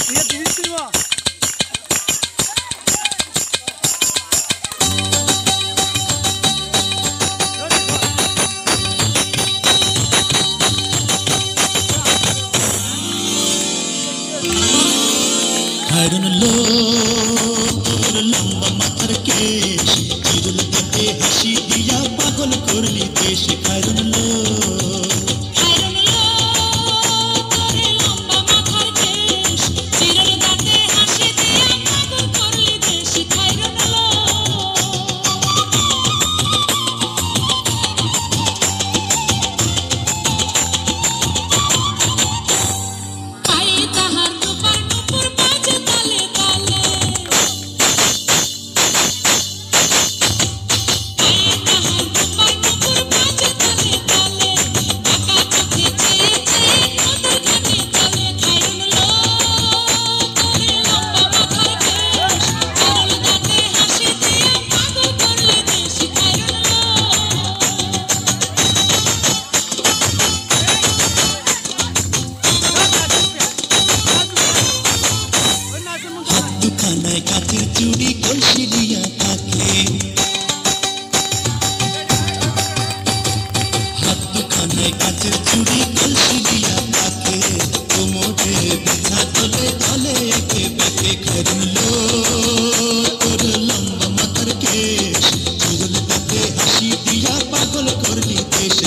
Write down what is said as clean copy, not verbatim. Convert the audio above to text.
I don't know তোর লম্বা মাথার কেশ চিরুল কাটে হাসি দিয়া পাগল করলি দেশ I don't know খানায় কাচের চুড়ি কলসি দিয়া থাকে হাত দুখানায় কাচের চুড়ি কলসি দিয়া থাকে কোমরে ব্যথা চলে চলে একে বেঁকে খাইলো তোর লম্বা মাথার কেশ চিরুল কাটে হাসি দিয়া পাগল করলি দেশ